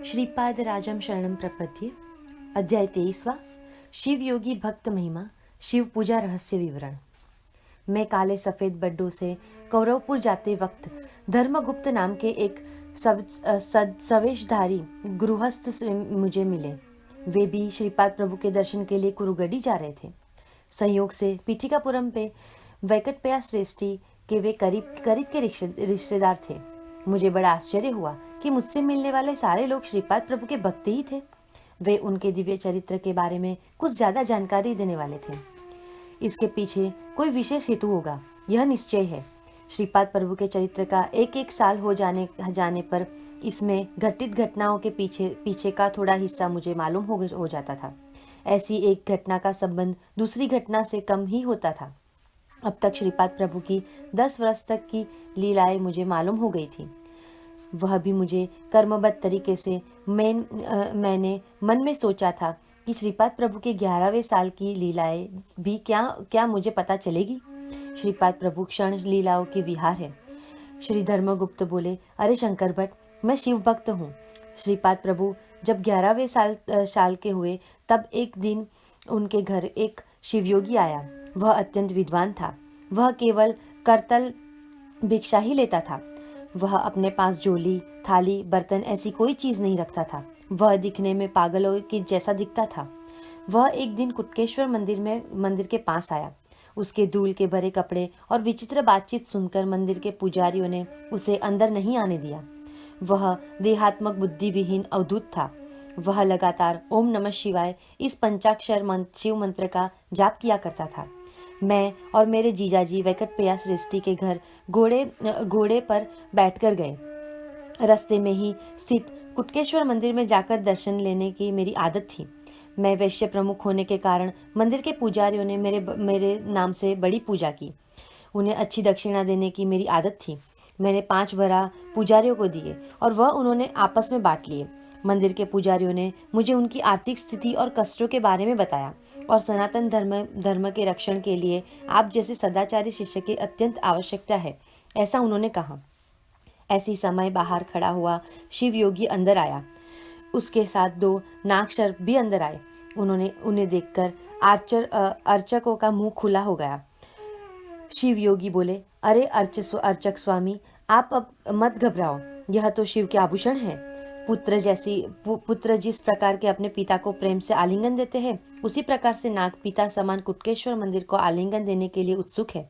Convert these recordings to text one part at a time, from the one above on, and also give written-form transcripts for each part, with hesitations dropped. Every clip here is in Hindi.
श्रीपाद राजम शरणम प्रपद्ये। अध्याय 23वां। शिव योगी भक्त महिमा, शिव पूजा रहस्य विवरण। मैं काले सफेद बड्डों से कौरवपुर जाते वक्त धर्मगुप्त नाम के एक सवेशधारी गृहस्थ से मुझे मिले। वे भी श्रीपाद प्रभु के दर्शन के लिए कुरुगड़ी जा रहे थे। संयोग से पीठिकापुरम पे वेंकटप्पया श्रेष्ठी के वे करीब के रिश्तेदार थे। मुझे बड़ा आश्चर्य हुआ कि मुझसे मिलने वाले सारे लोग श्रीपाद प्रभु के भक्त ही थे। वे उनके दिव्य चरित्र के बारे में कुछ ज्यादा जानकारी देने वाले थे। इसके पीछे कोई विशेष हेतु होगा, यह निश्चय है। श्रीपाद प्रभु के चरित्र का एक साल हो जाने पर इसमें घटित घटनाओं के पीछे का थोड़ा हिस्सा मुझे मालूम हो जाता था। ऐसी एक घटना का संबंध दूसरी घटना से कम ही होता था। अब तक श्रीपाद प्रभु की 10 वर्ष तक की लीलाएं मुझे मालूम हो गई थी। वह भी मुझे कर्मबद्ध तरीके से मैंने मन में सोचा था कि श्रीपाद प्रभु के 11वें साल की लीलाएं भी क्या मुझे पता चलेगी। श्रीपाद प्रभु क्षण लीलाओं की विहार है। श्री धर्मगुप्त बोले, अरे शंकर भट्ट, मैं शिव भक्त हूँ। श्रीपाद प्रभु जब 11वें साल के हुए तब एक दिन उनके घर एक शिवयोगी आया। वह अत्यंत विद्वान था। वह केवल करतल भिक्षा ही लेता था। वह अपने पास झोली, थाली, बर्तन ऐसी कोई चीज नहीं रखता था। वह दिखने में पागलों की जैसा दिखता था। वह एक दिन कुटकेश्वर मंदिर के पास आया। उसके धूल के भरे कपड़े और विचित्र बातचीत सुनकर मंदिर के पुजारियों ने उसे अंदर नहीं आने दिया। वह देहात्मक बुद्धि विहीन अवधूत था। वह लगातार ओम नमः शिवाय इस पंचाक्षर शिव मंत्र का जाप किया करता था। मैं और मेरे जीजाजी वेंकटप्पया श्रेष्ठी के घर घोड़े पर बैठकर गए। रास्ते में ही स्थित कुटकेश्वर मंदिर में जाकर दर्शन लेने की मेरी आदत थी। मैं वैश्य प्रमुख होने के कारण मंदिर के पुजारियों ने मेरे नाम से बड़ी पूजा की। उन्हें अच्छी दक्षिणा देने की मेरी आदत थी। मैंने 5 वरा पुजारियों को दिए और वह उन्होंने आपस में बांट लिए। मंदिर के पुजारियों ने मुझे उनकी आर्थिक स्थिति और कष्टों के बारे में बताया और सनातन धर्म के रक्षण के लिए आप जैसे सदाचारी शिष्य की अत्यंत आवश्यकता है, ऐसा उन्होंने कहा। ऐसी समय बाहर खड़ा हुआ शिव योगी अंदर आया। उसके साथ 2 नागशर भी अंदर आए। उन्हें देखकर अर्चकों का मुंह खुला हो गया। शिव योगी बोले, अरे अर्चक स्वामी, आप अब मत घबराओ। यह तो शिव के आभूषण है। पुत्र जिस प्रकार के अपने पिता को प्रेम से आलिंगन देते हैं, उसी प्रकार से नाग पिता समान कुटकेश्वर मंदिर को आलिंगन देने के लिए उत्सुक है।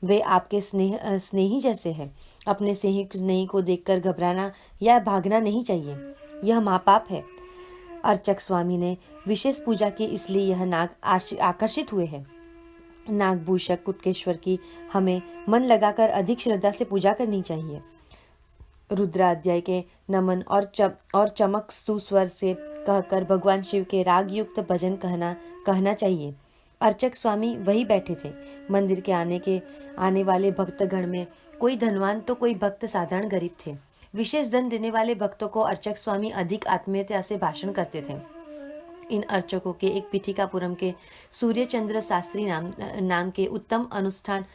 वे आपके स्नेही जैसे हैं। अपने स्नेही को देखकर घबराना या भागना नहीं चाहिए, यह महापाप है। अर्चक स्वामी ने विशेष पूजा की, इसलिए यह नाग आकर्षित हुए हैं। नागभूषक कुटकेश्वर की हमें मन लगाकर अधिक श्रद्धा से पूजा करनी चाहिए। रुद्राध्याय के नमन और चमक सुस्वर से कहकर भगवान शिव के राग युक्त भजन कहना चाहिए। अर्चक स्वामी वही बैठे थे। मंदिर के आने वाले भक्तगण में कोई धनवान तो कोई भक्त साधारण गरीब थे। विशेष धन देने वाले भक्तों को अर्चक स्वामी अधिक आत्मीयता से भाषण करते थे। इन अर्चकों के एक पीठिकापुरम के सूर्यचंद्र शास्त्री नाम के उत्तम अनुष्ठान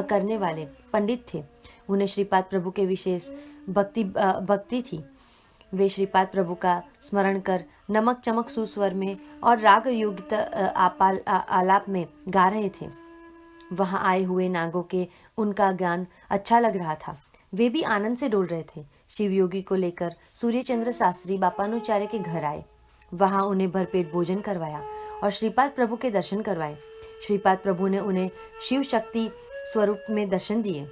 करने वाले पंडित थे। उन्हें श्रीपाद प्रभु के विशेष भक्ति थी। वे श्रीपाद प्रभु का स्मरण कर नमक चमक सुस्वर में और राग युक्त आलाप में गा रहे थे। वहां आए हुए नागों के उनका गान अच्छा लग रहा था। वे भी आनंद से डोल रहे थे। शिव योगी को लेकर सूर्यचंद्र शास्त्री बापानुचार्य के घर आए। वहां उन्हें भरपेट भोजन करवाया और श्रीपाद प्रभु के दर्शन करवाए। श्रीपाद प्रभु ने उन्हें शिव शक्ति स्वरूप में दर्शन दिए।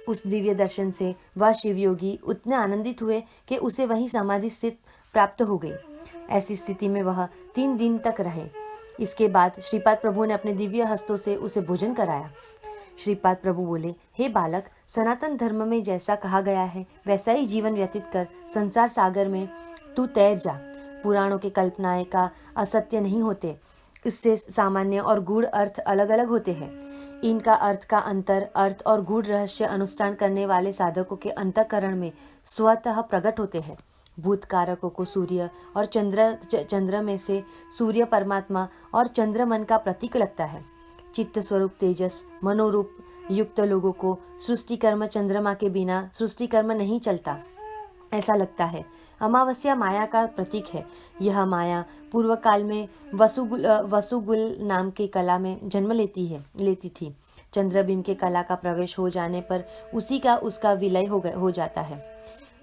उस दिव्य दर्शन से वह शिवयोगी उतने आनंदित हुए कि उसे वहीं समाधि स्थिति प्राप्त हो गई। ऐसी स्थिति में वह 3 दिन तक रहे। इसके बाद श्रीपाद प्रभु ने अपने दिव्य हस्तों से उसे भोजन कराया। श्रीपाद प्रभु बोले, हे बालक, सनातन धर्म में जैसा कहा गया है वैसा ही जीवन व्यतीत कर संसार सागर में तू तैर जा। पुराणों के कल्पनाएं का असत्य नहीं होते। इससे सामान्य और गूढ़ अर्थ अलग अलग होते हैं। इनका अर्थ और गूढ़ रहस्य अनुष्ठान करने वाले साधकों के अंतःकरण में स्वतः प्रकट होते हैं। भूत कारकों को सूर्य और चंद्र में से सूर्य परमात्मा और चंद्र मन का प्रतीक लगता है। चित्त स्वरूप तेजस मनोरूप युक्त लोगों को सृष्टि कर्म चंद्रमा के बिना सृष्टि कर्म नहीं चलता। ऐसा लगता है। अमावस्या माया का प्रतीक है। यह माया पूर्व काल में वसुगुल नाम की कला में जन्म लेती थी। चंद्रबिंब के कला का प्रवेश हो जाने पर उसी का उसका विलय हो जाता है।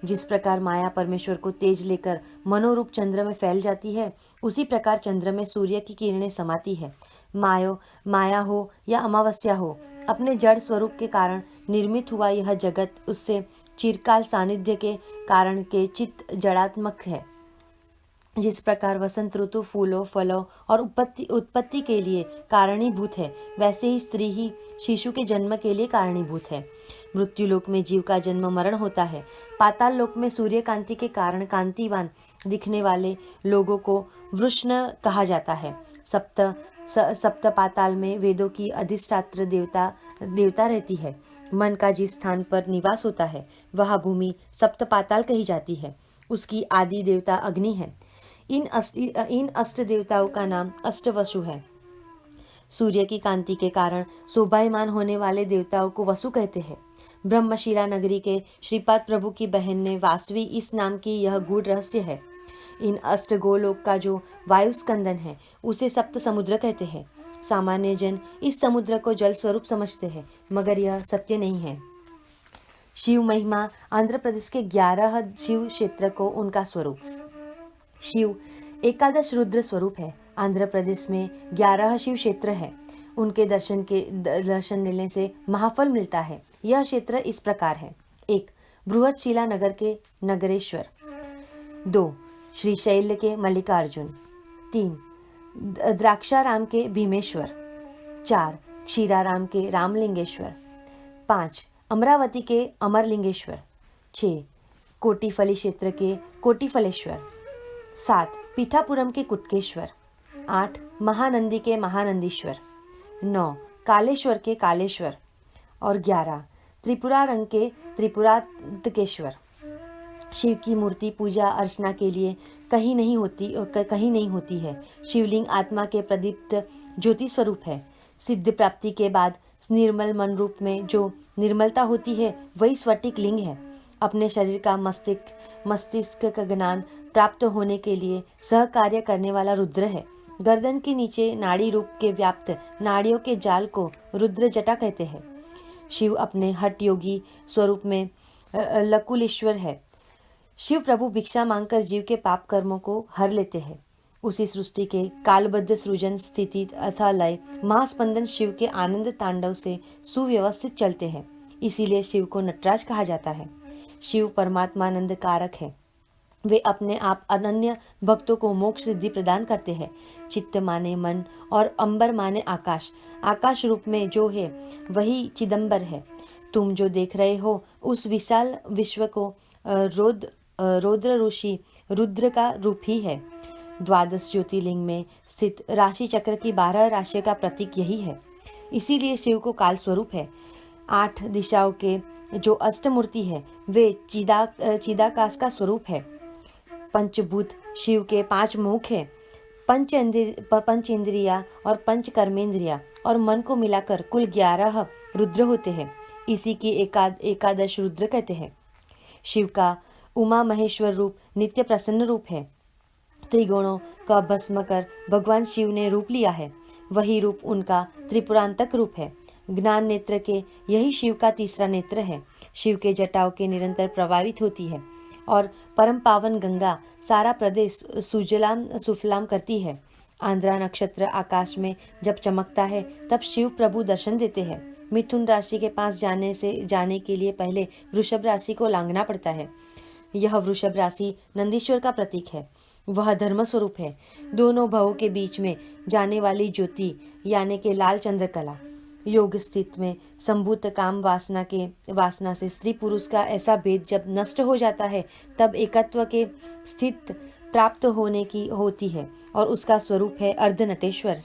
जिस प्रकार माया परमेश्वर को तेज लेकर मनोरूप चंद्र में फैल जाती है, उसी प्रकार चंद्र में सूर्य की किरणें समाती है। माया हो या अमावस्या हो, अपने जड़ स्वरूप के कारण निर्मित हुआ यह जगत उससे चिरकाल सानिध्य के कारण के चित्त जड़ात्मक है। जिस प्रकार वसंत ऋतु फूलों, फलों और उत्पत्ति के लिए कारणीभूत है, वैसे ही स्त्री ही शिशु के जन्म के लिए कारणीभूत है। मृत्यु लोक में जीव का जन्म मरण होता है। पाताल लोक में सूर्य कांति के कांतिवान दिखने वाले लोगों को वृष्ण कहा जाता है। सप्त पाताल में वेदों की अधिष्ठात्र देवता रहती है। मन का जिस स्थान पर निवास होता है, वह भूमि सप्त पाताल कही जाती है। उसकी आदि देवता अग्नि है। इन अष्ट देवताओं का नाम अष्टवसु है। सूर्य की कांति के कारण शोभायमान होने वाले देवताओं को वसु कहते हैं। ब्रह्मशिला नगरी के श्रीपाद प्रभु की बहन ने वासवी इस नाम की यह गूढ़ रहस्य है। इन अष्ट गोलोक का जो वायु स्कंदन है, उसे सप्त समुद्र कहते हैं। सामान्य जन इस समुद्र को जल स्वरूप समझते हैं, मगर यह सत्य नहीं है। शिव महिमा आंध्र प्रदेश के 11 शिव क्षेत्र को उनका स्वरूप। शिव एकादश रुद्र स्वरूप है। आंध्र प्रदेश में 11 शिव क्षेत्र है। उनके दर्शन लेने से महाफल मिलता है। यह क्षेत्र इस प्रकार है: 1. बृहदशिला नगर के नगरेश्वर। 2. श्रीशैल के मल्लिकार्जुन। 3. द्राक्षाराम के भीमेश्वर। 4. क्षीराराम के रामलिंगेश्वर। 5. अमरावती के अमरलिंगेश्वर। 6. कोटिफली क्षेत्र के कोटिफलेश्वर। 7. पीठापुरम के कुटकेश्वर। 8. महानंदी के महानंदीश्वर। 9. कालेश्वर के कालेश्वर। और 11. त्रिपुरारंग के त्रिपुरातकेश्वर। शिव की मूर्ति पूजा अर्चना के लिए कहीं नहीं होती है। शिवलिंग आत्मा के प्रदीप्त ज्योति स्वरूप है। सिद्ध प्राप्ति के बाद निर्मल मन रूप में जो निर्मलता होती है, वही स्फटिक लिंग है। अपने शरीर का मस्तिष्क का ज्ञान प्राप्त होने के लिए सहकार्य करने वाला रुद्र है। गर्दन के नीचे नाड़ी रूप के व्याप्त नाड़ियों के जाल को रुद्र जटा कहते हैं। शिव अपने हठ योगी स्वरूप में लकुलेश्वर है। शिव प्रभु भिक्षा मांगकर जीव के पाप कर्मों को हर लेते हैं। उसी सृष्टि के कालबद्ध सृजन, स्थिति अथवा लय, महास्पंदन शिव के आनंद तांडव से सुव्यवस्थित चलते हैं। इसीलिए शिव को नटराज कहा जाता है। शिव परमात्मानंद कारक है। वे अपने आप अनन्य भक्तों को मोक्ष सिद्धि प्रदान करते हैं। चित्त माने मन और अंबर माने आकाश। आकाश रूप में जो है वही चिदंबर है। तुम जो देख रहे हो उस विशाल विश्व को रौद्र ऋषि रुद्र का रूप ही है। द्वादश ज्योतिर्लिंग में स्थित राशि चक्र की 12 राशियों का प्रतीक यही है। इसीलिए शिव को काल स्वरूप है। 8 दिशाओं के जो अष्टमूर्ति है, वे चिदाकाश का स्वरूप है। पंचभूत शिव के 5 मुख है। पंच इंद्रिया और पंच कर्मेंद्रिया और मन को मिलाकर कुल 11 रुद्र होते हैं। इसी की एकादश रुद्र कहते हैं। शिव का उमा महेश्वर रूप नित्य प्रसन्न रूप है। त्रिगुणों का भस्म कर भगवान शिव ने रूप लिया है। वही रूप उनका त्रिपुरांतक रूप है। ज्ञान नेत्र के यही शिव का तीसरा नेत्र है। शिव के जटाओं के निरंतर प्रभावित होती है और परम पावन गंगा सारा प्रदेश सुफलाम करती है। आंध्रा नक्षत्र आकाश में जब चमकता है, तब शिव प्रभु दर्शन देते हैं। मिथुन राशि के पास जाने के लिए पहले वृषभ राशि को लांघना पड़ता है। यह वृषभ राशि नंदीश्वर का प्रतीक है। वह धर्म स्वरूप है। दोनों भवों के बीच में जाने वाली ज्योति यानी के लाल चंद्रकला। योग स्थित में संभूत काम वासना से स्त्री पुरुष का ऐसा भेद जब नष्ट हो जाता है, तब एकत्व के स्थित प्राप्त होने की होती है और उसका स्वरूप है अर्धनटेश्वर।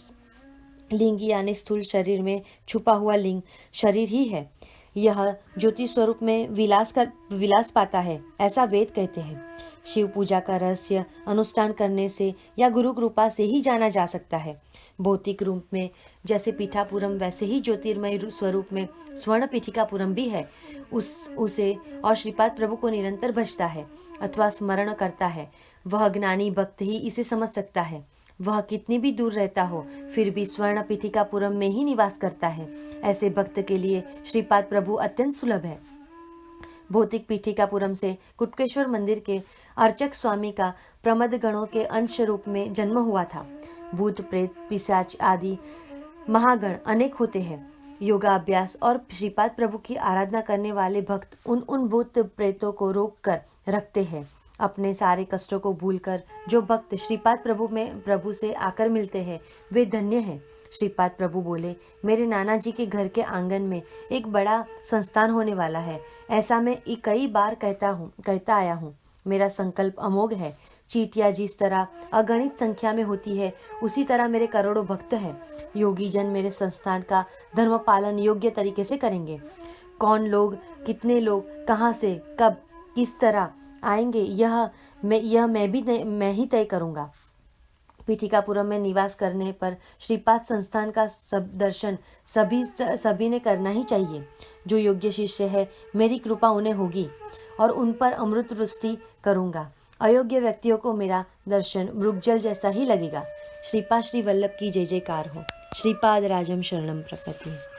लिंग यानी स्थूल शरीर में छुपा हुआ लिंग शरीर ही है। यह ज्योति स्वरूप में विलास पाता है, ऐसा वेद कहते हैं। शिव पूजा का रहस्य अनुष्ठान करने से या गुरु कृपा से ही जाना जा सकता है। भौतिक रूप में जैसे पीठापुरम, वैसे ही ज्योतिर्मय स्वरूप में स्वर्ण पीठिकापुरम भी है। उसे और श्रीपाद प्रभु को निरंतर भजता है। अथवा स्मरण करता है, वह ज्ञानी भक्त ही इसे समझ सकता है। वह कितनी भी दूर रहता हो, फिर भी स्वर्ण पीठिकापुरम में ही निवास करता है। ऐसे भक्त के लिए श्रीपाद प्रभु अत्यंत सुलभ है। भौतिक पीठिकापुरम से कुटकेश्वर मंदिर के अर्चक स्वामी का प्रमद गणों के अंश रूप में जन्म हुआ था। भूत प्रेत पिशाच आदि महागण अनेक होते हैं। योगाभ्यास और श्रीपाद प्रभु की आराधना करने वाले भक्त उन भूत प्रेतों को रोक कर रखते हैं। अपने सारे कष्टों को भूलकर जो भक्त श्रीपाद प्रभु से आकर मिलते हैं, वे धन्य हैं। श्रीपाद प्रभु बोले, मेरे नाना जी के घर के आंगन में एक बड़ा संस्थान होने वाला है। ऐसा मैं कई बार कहता आया हूँ। मेरा संकल्प अमोघ है। चींटियां जिस तरह अगणित संख्या में होती है, उसी तरह मेरे करोड़ों भक्त हैं। योगी जन मेरे संस्थान का धर्म पालन योग्य तरीके से करेंगे। कौन लोग, कितने लोग, कहाँ से, कब, किस तरह आएंगे, यह मैं ही तय करूँगा। पीठिकापुरम में निवास करने पर श्रीपाद संस्थान का सब दर्शन सभी ने करना ही चाहिए। जो योग्य शिष्य है, मेरी कृपा उन्हें होगी और उन पर अमृत वृष्टि करूँगा। अयोग्य व्यक्तियों को मेरा दर्शन मृगजल जैसा ही लगेगा। श्रीपाद श्री वल्लभ की जय जयकार हो। श्रीपाद राजम शरणम प्रपत्ति।